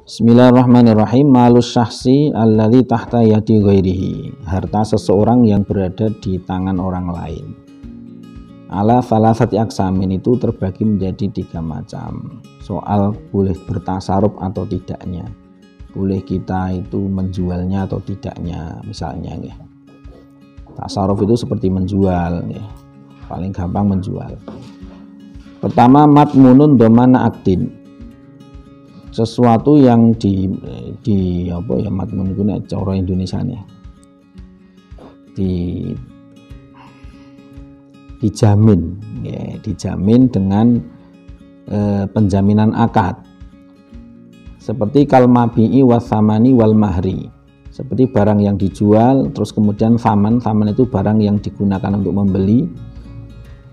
Bismillahirrahmanirrahim. Malus syahsi alladzi tahta yadi ghairihi. Harta seseorang yang berada di tangan orang lain. Ala salasati aqsamin, itu terbagi menjadi 3 macam. Soal boleh bertasaruf atau tidaknya. Boleh kita itu menjualnya atau tidaknya, misalnya ya. Tasaruf itu seperti menjual ya. Paling gampang menjual. Pertama, matmunun domana akdin. Sesuatu yang di apa ya, matmun itu nek cara Indonesia nih, dijamin ya, dijamin dengan penjaminan akad, seperti kalmabi'i wasamani wal mahri, seperti barang yang dijual terus kemudian saman itu barang yang digunakan untuk membeli.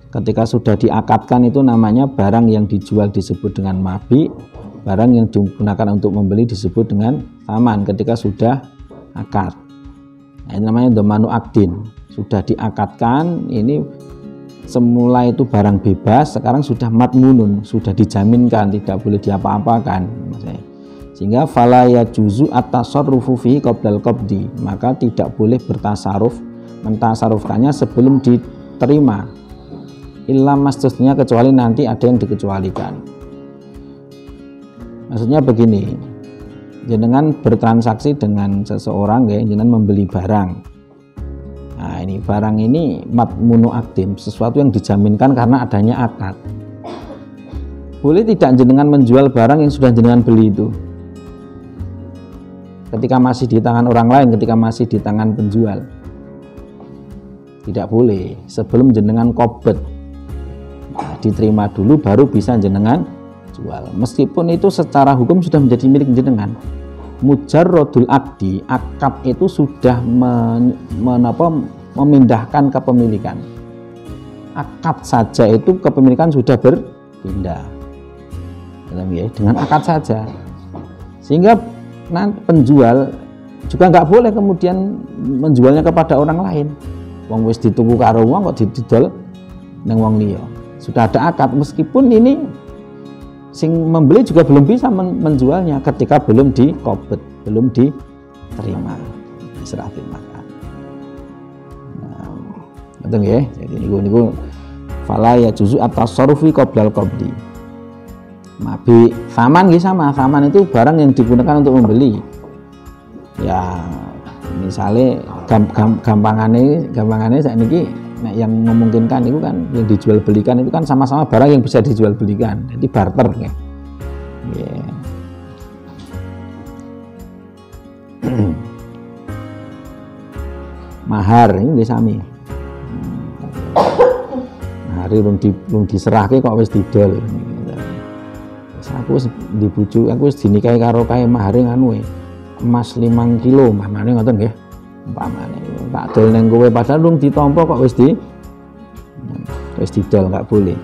Ketika sudah diakadkan itu namanya barang yang dijual disebut dengan mabi, barang yang digunakan untuk membeli disebut dengan saman ketika sudah akad. Nah, ini namanya domanu akdin. Sudah diakadkan, ini semula itu barang bebas, sekarang sudah matmunun, sudah dijaminkan, tidak boleh diapa-apakan. Sehingga fala yajuzu at-tasarrufu fihi qoblal qabdi, maka tidak boleh bertasaruf, mentasarufkannya sebelum diterima. Illa mastusnya, kecuali nanti ada yang dikecualikan. Maksudnya begini, jenengan bertransaksi dengan seseorang ya, jenengan membeli barang. Nah, ini barang ini matmunu akdim, sesuatu yang dijaminkan karena adanya akad. Boleh tidak jenengan menjual barang yang sudah jenengan beli itu? Ketika masih di tangan orang lain, ketika masih di tangan penjual. Tidak boleh, sebelum jenengan qobd. Nah, diterima dulu baru bisa jenengan jual. Meskipun itu secara hukum sudah menjadi milik jenengan. Mujarrodul akdi, akad itu sudah memindahkan kepemilikan. Akad saja itu kepemilikan sudah berpindah. Dengan akad saja. Sehingga nanti penjual juga nggak boleh kemudian menjualnya kepada orang lain. Wong wis dituku karo wong kok didol nang wong liya. Sudah ada akad, meskipun ini sing membeli juga belum bisa menjualnya ketika belum diqobd, belum diterima, diserah terimakan. Nah, betul ya. Jadi niku fala yajuzu at-tasarrufi qoblal qabdi. Mabi saman nggih sama, saman itu barang yang digunakan untuk membeli. Ya, misalnya gampangannya sakniki nah, yang memungkinkan itu kan yang dijual belikan itu kan sama-sama barang yang bisa dijual belikan, jadi barter ya. Yeah. Mahar ini sami. Mahar belum diserahke kok wis didol. Aku wis dibujuk, aku wis dinikahi karo kae mahare nganu emas 5 kilo, mamane ngoten nggih. Umpamane tak dol ning kowe padahal rung ditampa kok wis didol, nggak boleh.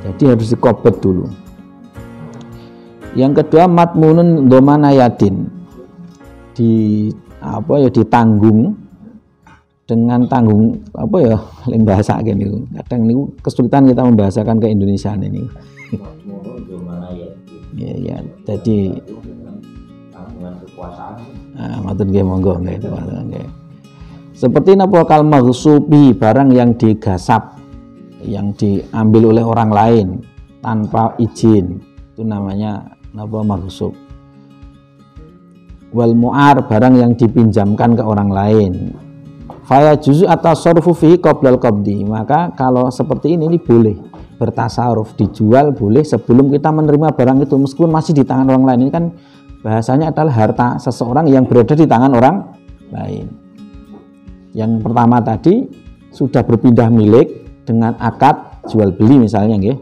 Jadi harus diqobd dulu. Yang kedua matmunun domana yadin, ditanggung dengan tanggung apa ya lem bahasa niku. Kadang niku kesulitan kita membahasakan ke Indonesia ini. Ya, jadi tanggungan kekuasaan. Nah, matur nggih monggo nggih. Seperti napa kal maghsubi, barang yang digasap, yang diambil oleh orang lain tanpa izin, itu namanya napa maghsub. Wal mu'ar, barang yang dipinjamkan ke orang lain. Fa yajuzu at-tasarrufu fihi qoblal qabdi, maka kalau seperti ini boleh bertasaruf, dijual boleh sebelum kita menerima barang itu, meskipun masih di tangan orang lain. Ini kan bahasanya adalah harta seseorang yang berada di tangan orang lain. Yang pertama tadi sudah berpindah milik dengan akad jual beli misalnya nggih.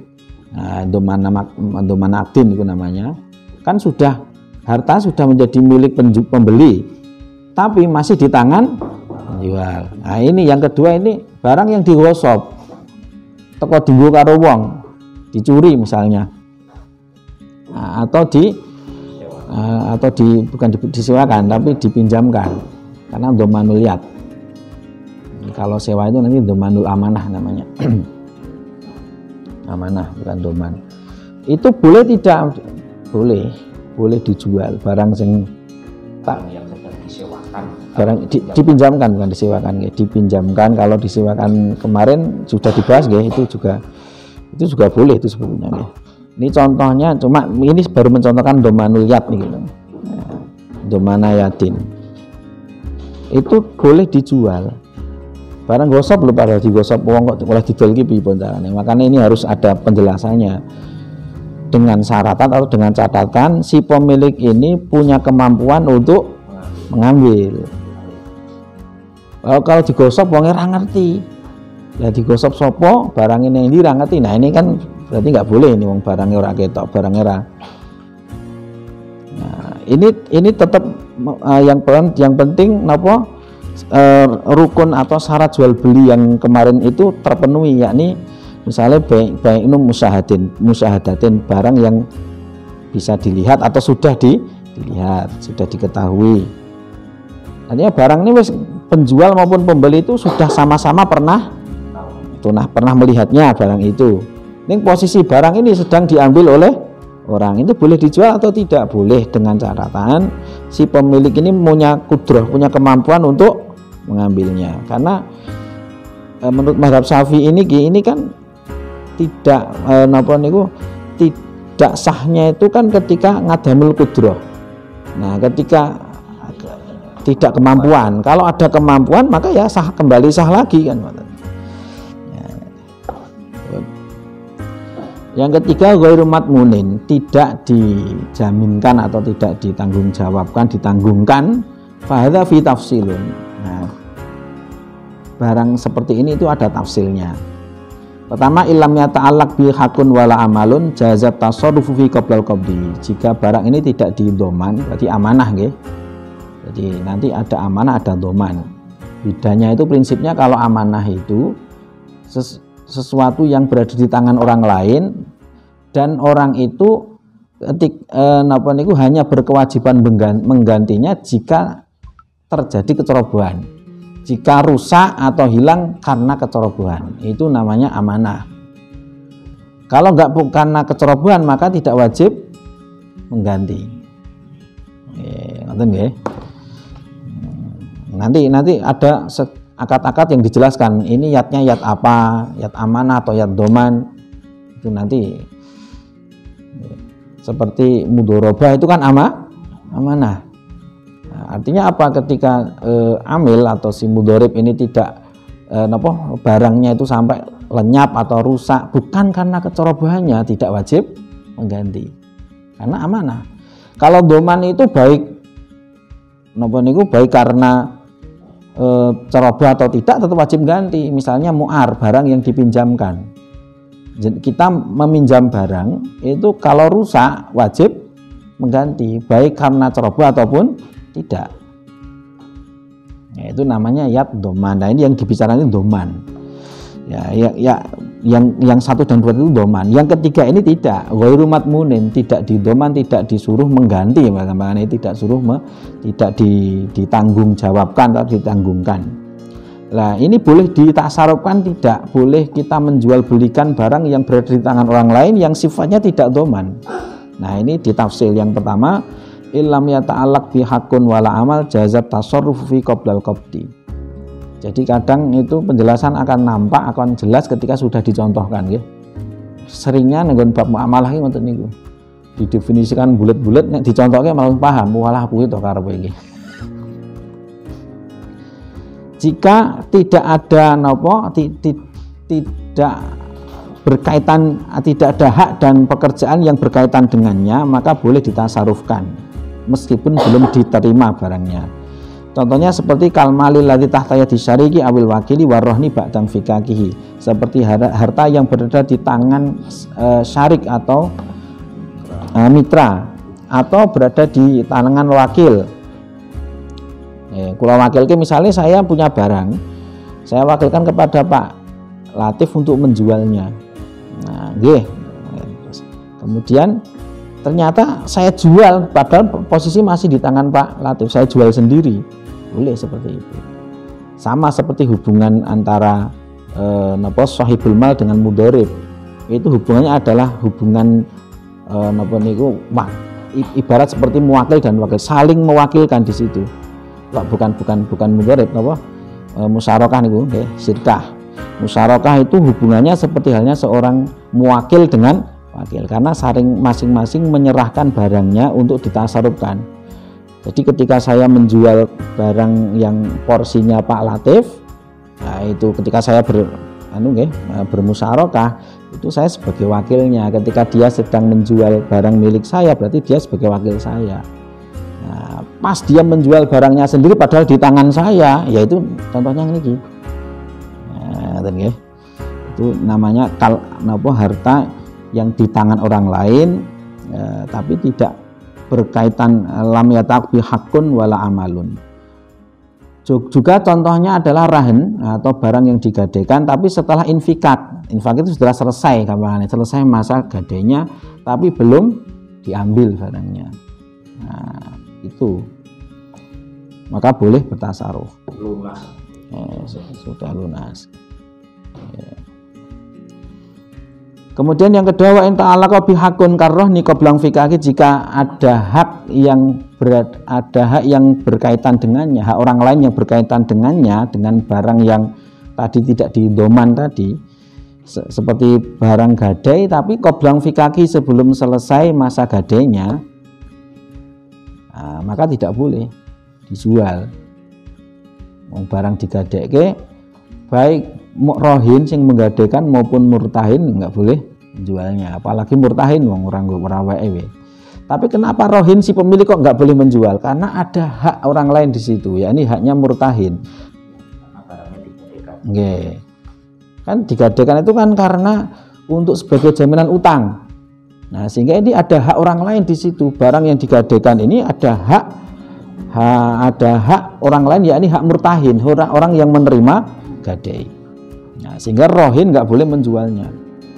Nah, domana akdin itu namanya. Kan sudah harta sudah menjadi milik pembeli, tapi masih di tangan penjual. Nah, ini yang kedua, ini barang yang digosop. Teko dinggo karo wong, dicuri misalnya. Nah, bukan disewakan tapi dipinjamkan, karena domanul yad. Kalau sewa itu nanti domanul amanah namanya. Amanah bukan doman. Itu boleh tidak? Boleh boleh dijual. Barang sing tak yang sedang disewakan. Barang dipinjamkan, bukan disewakan, dipinjamkan. Kalau disewakan kemarin sudah dibahas, itu juga boleh itu sebetulnya. Ini contohnya, cuma ini baru mencontohkan domanul yad nih, gitu. Domana yadin itu boleh dijual. Barang gosop lho, pada digosop wong kok oleh didol iki piye carane. Makanya ini harus ada penjelasannya dengan syaratan atau dengan catatan si pemilik ini punya kemampuan untuk mengambil. Kalau digosop wong ora ngerti. Lah digosop sopo, barang ini ora ngerti. Nah, ini kan berarti nggak boleh ini wong barangnya ora ketok, barangnya ora. Nah, ini tetap yang penting napa rukun atau syarat jual beli yang kemarin itu terpenuhi, yakni misalnya baik musyahadatin, barang yang bisa dilihat atau sudah dilihat, sudah diketahui. Artinya barang ini penjual maupun pembeli itu sudah sama-sama pernah melihatnya barang itu. Ini posisi barang ini sedang diambil oleh orang, itu boleh dijual atau tidak? Boleh, dengan catatan si pemilik ini punya kudrah, punya kemampuan untuk mengambilnya. Karena menurut mazhab Syafi'i ini kan tidak tidak sahnya itu kan ketika ngadamul kudrah. Nah, ketika tidak kemampuan. Kalau ada kemampuan maka ya sah, kembali sah lagi kan. Yang ketiga, ghairu matmunin, tidak dijaminkan atau tidak ditanggungkan, fahadza fi tafsilun. Nah, barang seperti ini itu ada tafsilnya. Pertama, illam yata'allaq bi hakun wala amalun jazat tasarrufu fi qoblal qabdi. Jika barang ini tidak didoman, berarti amanah nggih. Jadi nanti ada amanah, ada doman. Bedanya itu prinsipnya kalau amanah itu sesuatu yang berada di tangan orang lain dan orang itu hanya berkewajiban menggantinya jika terjadi kecerobohan, jika rusak atau hilang karena kecerobohan, itu namanya amanah. Kalau enggak karena kecerobohan maka tidak wajib mengganti. Nanti ada akad-akad yang dijelaskan, ini yadnya yad apa, yad amanah atau yad doman, itu nanti seperti mudorobah itu kan amanah. Nah, artinya apa? Ketika amil atau si mudorib ini tidak barangnya itu sampai lenyap atau rusak bukan karena kecerobohannya, tidak wajib mengganti karena amanah. Kalau doman itu baik karena ceroboh atau tidak tetap wajib ganti. Misalnya mu'ar, barang yang dipinjamkan, kita meminjam barang itu kalau rusak wajib mengganti, baik karena ceroboh ataupun tidak. Itu namanya yad doman. Nah, ini yang dibicarakan itu doman. Yang 1 dan 2 itu doman. Yang ketiga ini tidak, ghairu matmunin, tidak didoman, tidak disuruh mengganti, makanya tidak ditanggung jawabkan atau ditanggungkan. Nah, ini boleh ditasarufkan, tidak boleh kita menjual belikan barang yang berada di tangan orang lain yang sifatnya tidak doman. Nah, ini ditafsir yang pertama, illam yata'allaq bi haqqun wala amal jazat tasarrufu fi qoblal qabdi. Jadi kadang itu penjelasan akan nampak, akan jelas ketika sudah dicontohkan, ya. Seringnya nenggon bab muamalah iki ngoten niku. Didefinisikan bulet-bulet, nek dicontohke malah paham, walah kuwi to karepe iki. Jika tidak ada tidak berkaitan, tidak ada hak dan pekerjaan yang berkaitan dengannya, maka boleh ditasarufkan meskipun belum diterima barangnya. Contohnya seperti kalmalil ladzi tahta yadi syariki awil wakili warrohni ba'dam fikakihi, seperti harta yang berada di tangan syarik atau mitra atau berada di tangan wakil. Kula wakilke misalnya saya punya barang, saya wakilkan kepada Pak Latif untuk menjualnya. Nah, nggih. Kemudian ternyata saya jual padahal posisi masih di tangan Pak Latif, saya jual sendiri. Boleh seperti itu. Sama seperti hubungan antara sahibul mal dengan mudorib. Itu hubungannya adalah hubungan ibarat seperti mewakil dan wakil, saling mewakilkan di situ. Bukan mudharib apa? Musyarakah niku nggih, syirkah. Musyarakah itu hubungannya seperti halnya seorang mewakil dengan wakil, karena saling masing-masing menyerahkan barangnya untuk ditasarufkan. Jadi ketika saya menjual barang yang porsinya Pak Latif, nah itu ketika saya bermusyarakah, itu saya sebagai wakilnya. Ketika dia sedang menjual barang milik saya, berarti dia sebagai wakil saya. Nah, pas dia menjual barangnya sendiri padahal di tangan saya, yaitu contohnya ini. Nah, itu namanya harta yang di tangan orang lain, tapi tidak berkaitan, lam yataq bi haqqun wala amalun. Juga contohnya adalah rahan atau barang yang digadaikan tapi setelah infak itu sudah selesai gampangannya, selesai masa gadainya tapi belum diambil barangnya. Nah, itu maka boleh bertasaruf. Lunas. Sudah lunas. Kemudian yang kedua, wa in ta'alaqa bihaqun karrohni qablang fikaki, jika ada hak yang berkaitan dengannya, hak orang lain yang berkaitan dengannya, dengan barang yang tadi tidak didoman tadi, seperti barang gadai tapi qablang fikaki, sebelum selesai masa gadainya, nah, maka tidak boleh dijual. Barang digadeke baik rohin sing menggadaikan maupun murtahin nggak boleh menjualnya, apalagi murtahin orang wae. Tapi kenapa rohin si pemilik kok nggak boleh menjual? Karena ada hak orang lain di situ, yakni haknya murtahin. Nggih. Kan digadaikan itu kan karena untuk sebagai jaminan utang. Nah, sehingga ini ada hak orang lain di situ. Barang yang digadaikan ini ada hak orang lain, yakni hak murtahin, orang yang menerima gadai. Nah, sehingga rohin nggak boleh menjualnya,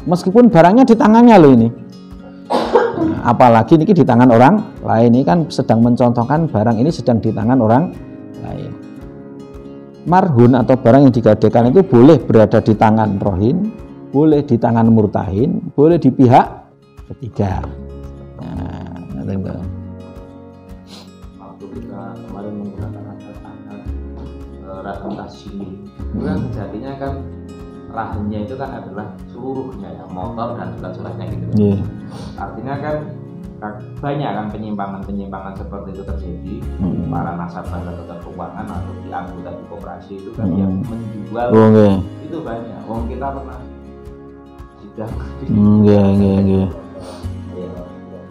meskipun barangnya di tangannya loh ini. Nah, apalagi ini di tangan orang lain, ini kan sedang mencontohkan barang ini sedang di tangan orang lain. Marhun atau barang yang digadaikan itu boleh berada di tangan rohin, boleh di tangan murtahin, boleh di pihak ketiga. Nah, waktu kita kemarin menggunakan rahan tasjili, itu kan sejatinya kan rahannya itu kan adalah seluruhnya ya, motor dan surat-suratnya gitu. Yeah. Artinya kan banyak kan penyimpangan seperti itu terjadi. Para nasabah atau keuangan atau di anggota di koperasi itu kan yang menjual itu banyak. Wong kita pernah sudah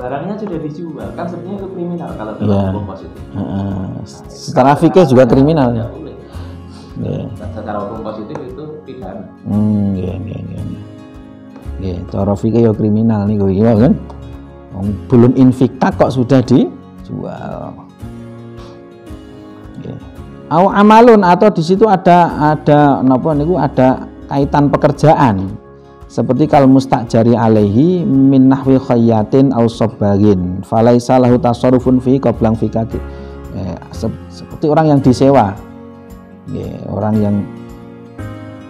barangnya sudah dijual, kan sebenarnya itu kriminal kalau dalam hukum positif. Secara fikih juga kriminal ya. Secara hukum positif itu pidana. Cara fikih ya kriminal nih gue kan. Belum infak kok sudah dijual. Au amalun, atau di situ ada napa niku, ada kaitan pekerjaan. Seperti kalau mustajari alaihi min nahwi khayyatin aw sabbagin falaisa lahu tasarrufun fi qablang fikati. Seperti orang yang disewa. Orang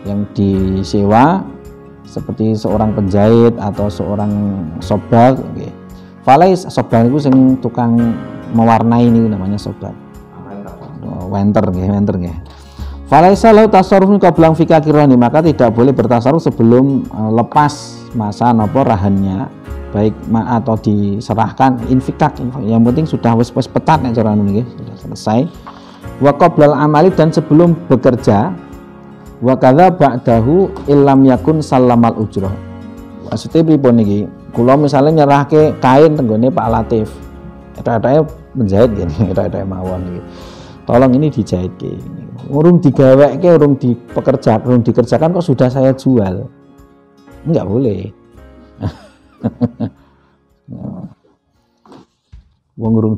yang disewa seperti seorang penjahit atau seorang sobag. Falais sobag itu sing tukang mewarnai ini namanya sobag. Wenter nggih. Falaisa lahu tasarrufun qablang fikaki rohni, maka tidak boleh bertasarruf sebelum lepas masa napa rahannya, baik atau diserahkan infikak. Yang penting sudah wis petat nek cara nggih, sudah selesai. Wa qablal amali, dan sebelum bekerja. Wa kadza ba'dahu illam yakun sallamal ujrah. Maksudnya pripun niki? Kula misalnya nyerahke kain tenggone Pak Latif. Eta-etake menjahit gini, eta-etake mawon iki. Tolong ini dijahitke. Urung digaweke, urung dikerjakan kok sudah saya jual. Enggak boleh. Wong urung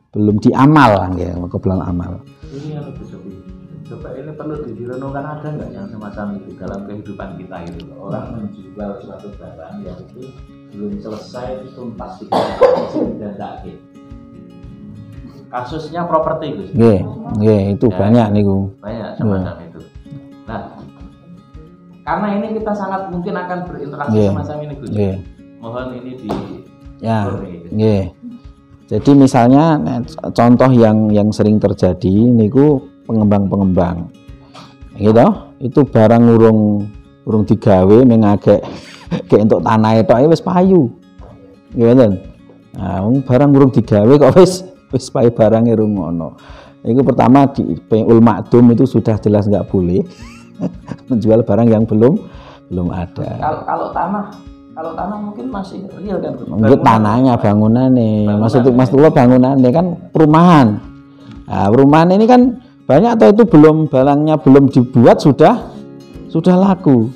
belum diamal nggih, belum amal. Ini harus coba ini perlu direnungkan, ada nggak yang semacam itu dalam kehidupan kita itu, orang menjual suatu barang yang itu belum selesai tuntas dan tak. Kasusnya properti itu. Itu ya, banyak niku. Banyak semacam itu. Nah, karena ini kita sangat mungkin akan berinteraksi semacam ini, Gus. Mohon ini Ya, nggih. Jadi misalnya contoh yang sering terjadi niku pengembang-pengembang. Gitu, itu barang urung digawe mengagek kayak untuk tanah itu wis payu. Gitu. Nah, barang urung digawe kok wis payu barangnya urung ngono. Itu pertama di Ul Ma'dum itu sudah jelas nggak boleh menjual barang yang belum ada. Kalau tanah mungkin masih real kan. Mungkin tanahnya bangunannya. Maksudnya bangunannya kan perumahan. Nah, perumahan ini kan banyak atau itu barangnya belum dibuat sudah laku.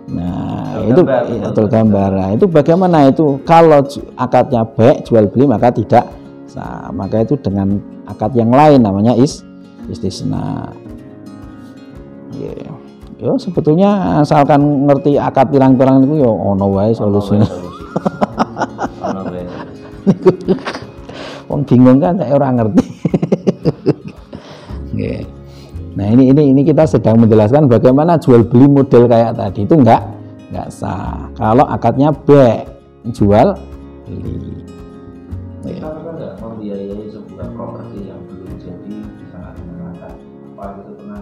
Nah, itu betul gambar. Nah, itu bagaimana itu kalau akadnya baik jual beli maka tidak sah. Maka itu dengan akad yang lain namanya istisna. Yeah. Yo sebetulnya asalkan ngerti akad pirang-pirang niku yo ono wae solusine. Ono wae. Wong bingung kan nek ora ngerti. Nggih. Nah, ini kita sedang menjelaskan bagaimana jual beli model kayak tadi itu enggak sah. Kalau akadnya baik jual beli. Kita pernah enggak membiayai sebuah properti yang belum jadi di sana dengan akad? Apa itu pernah?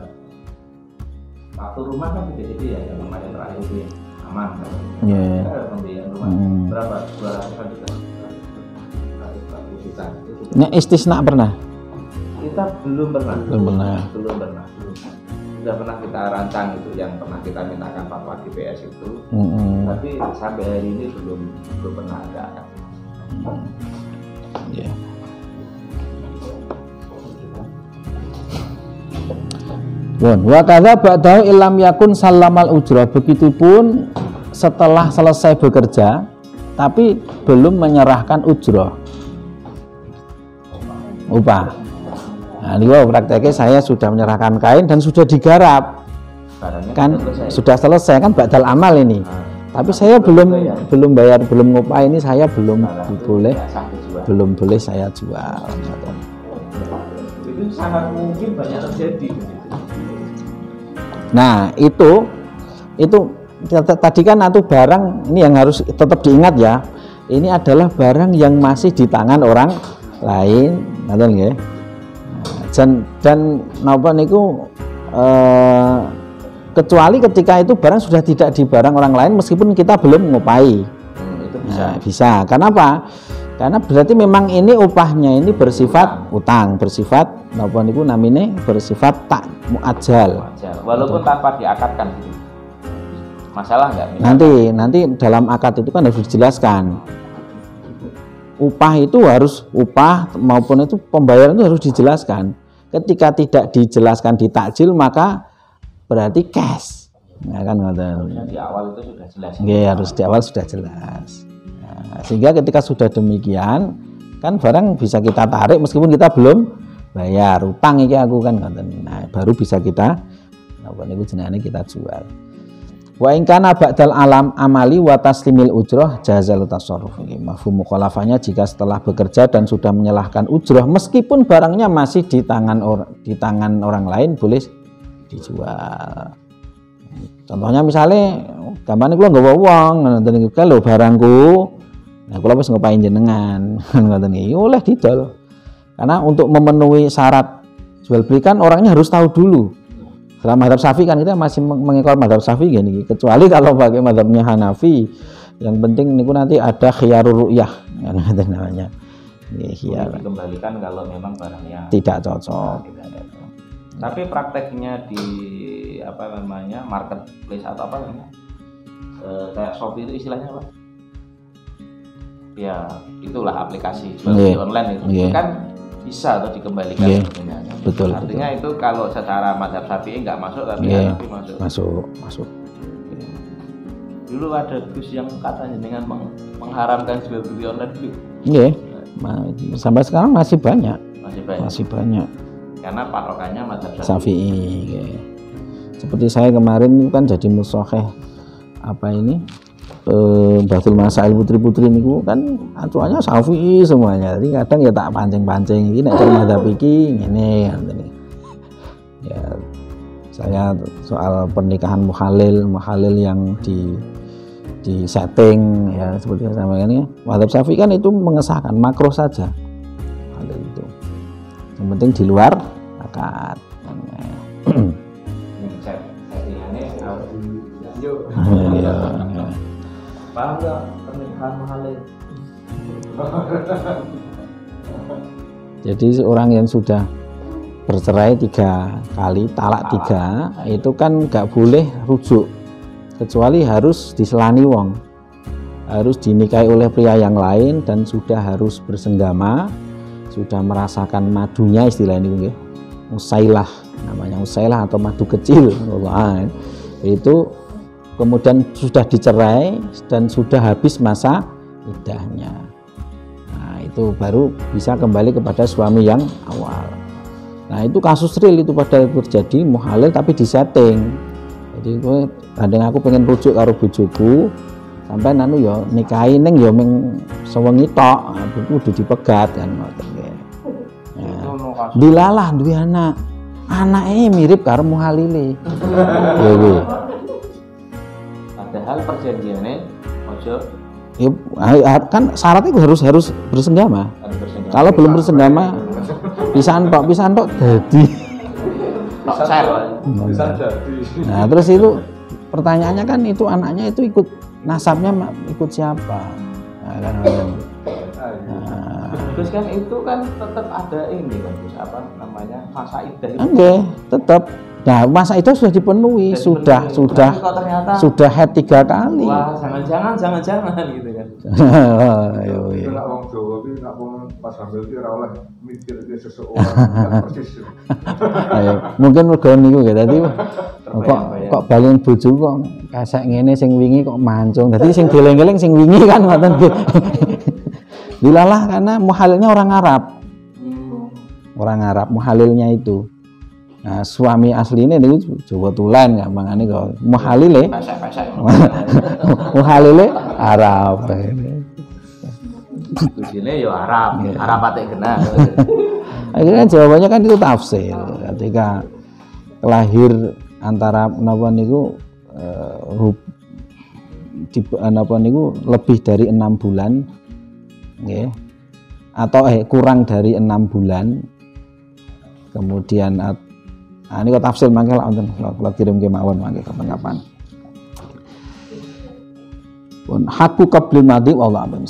Waktu rumah kan beda-beda ya, yang kemarin terakhir itu ya, aman kan? Iya. Kita ada pembiayaan rumah berapa? 200 juta. 140 juta. Nah, istisna pernah? Kita belum pernah. Sudah pernah kita rancang itu yang pernah kita mintakan fatwa GPS itu. Tapi sampai hari ini belum pernah ada. Yeah. Wa kadza ba'dahu illam yakun salamal ujrah. Begitupun setelah selesai bekerja tapi belum menyerahkan ujrah, upah. Nah, ini prakteknya saya sudah menyerahkan kain dan sudah digarap. Kan sudah selesai kan ba'dal amal ini. Tapi saya belum bayar, belum ngupah, ini saya belum boleh saya jual. Itu sangat mungkin banyak terjadi. Nah, itu tadi kan itu barang ini yang harus tetap diingat ya. Ini adalah barang yang masih di tangan orang lain, ngoten nggih. Dan napa niku kecuali ketika itu barang sudah tidak di barang orang lain meskipun kita belum ngupahi. Itu bisa. Nah, bisa. Kenapa? Karena berarti memang ini upahnya ini bersifat utang, bersifat napa niku namine bersifat tak muajal. Walaupun tanpa diakadkan gitu. Masalah enggak? Nanti dalam akad itu kan harus dijelaskan. Upah itu harus upah maupun itu pembayaran itu harus dijelaskan. Ketika tidak dijelaskan di takjil maka berarti cash. Nah, kan di awal itu sudah jelas. Iya, harus di awal sudah jelas. Nah, sehingga ketika sudah demikian kan barang bisa kita tarik meskipun kita belum bayar utang iki aku kan ngoten. Nah, baru bisa kita napa niku jenenge kita jual. Wa in kana ba'dal alam amali wa taslimil ujrah jazal tasarruf. Mafhum mukhalafahnya jika setelah bekerja dan sudah menyalahkan ujrah meskipun barangnya masih di tangan orang lain boleh dijual. Contohnya misalnya gampane kula nggawa wong ngoten niku lho barangku. Nah, kula wis ngopahi jenengan ngoten iki oleh didol. Karena untuk memenuhi syarat jual beli kan orangnya harus tahu dulu. Dalam mazhab Syafi'i kan kita masih mengikut mazhab Syafi'i gini. Kecuali kalau pakai mazhabnya Hanafi, yang penting niku nanti ada khiyarul ru'yah kan namanya. Khiyar. Dikembalikan kalau memang barangnya tidak cocok. Tapi prakteknya di marketplace atau apa namanya? Kayak Shopee itu istilahnya apa? Ya, itulah aplikasi jual beli online itu kan bisa atau dikembalikan. Betul. Artinya betul. Itu kalau secara mazhab Syafi'i nggak masuk tapi Hanafi masuk. Dulu ada Gus yang katanya dengan mengharamkan jual beli online itu. Iya. Sampai sekarang masih banyak. Karena patokannya mazhab Syafi'i. Seperti saya kemarin itu kan jadi mushaheh Batul Masail putri-putri niku kan acuannya Syafi'i semuanya. Jadi kadang ya tak pancing-pancing iki nek cara mazhab iki ngene. Ya saya soal pernikahan muhalil yang di setting ya seperti yang saya sampaikan ya. Mazhab Syafi'i kan itu mengesahkan makruh saja. Ada itu. Yang penting di luar akad. Paham nggak pernikahan mahal? Jadi orang yang sudah bercerai 3 kali, talak 3, itu kan nggak boleh rujuk, kecuali harus diselani wong, harus dinikahi oleh pria yang lain dan sudah harus bersenggama, sudah merasakan madunya istilah ini, usailah namanya, usailah atau madu kecil, itu kemudian sudah dicerai dan sudah habis masa iddahnya. Nah itu baru bisa kembali kepada suami yang awal. Nah itu kasus real itu pada terjadi muhalil tapi disetting. Jadi gue gandeng aku pengen rujuk karo bojoku, sampai nanu ya nikahi ning ya ming sewengi tok, kudu dipegat kan ngoten nggih. Nah, dilalah duwe anak. Anake mirip karo muhalile. Lho. Padahal perjanjiannya ojo ya, kan syaratnya harus bersenggama. Kalau belum bersenggama bisa antok jadi. Bisa jadi. Nah terus itu pertanyaannya kan itu anaknya itu ikut nasabnya ikut siapa? Terus kan itu kan tetap ada ini kan, apa namanya masa iddah itu. Oke, tetap. Nah masa itu sudah dipenuhi, sudah head 3 kali. Wah jangan gitu kan. Itu nak wong Jawa iki nak wong pas hamil iki ora oleh mikir seseorang persis. Ayo, mungkin mergo niku ya tadi kok balen bojo kok kasek ngene sing wingi kok mancung. Dadi sing geleng-geleng sing wingi kan ngoten nggih. Dilalah karena muhalilnya orang Arab. Orang Arab muhalilnya itu. Nah, suami aslinya itu Jawa Tulen gampangane kok. Muhalile. Muhalile Arab. Kudune ya Arab, Arab patek genah. Akhirnya jawabannya kan itu tafsir. Ketika lahir antara napa niku napa niku lebih dari 6 bulan nggih. Atau kurang dari 6 bulan. Kemudian ini kok tafsir mangke lak wonten kula kirim ke mawon mangke kapan-kapan. Pun hakku qabli madhi wallahu a'lam.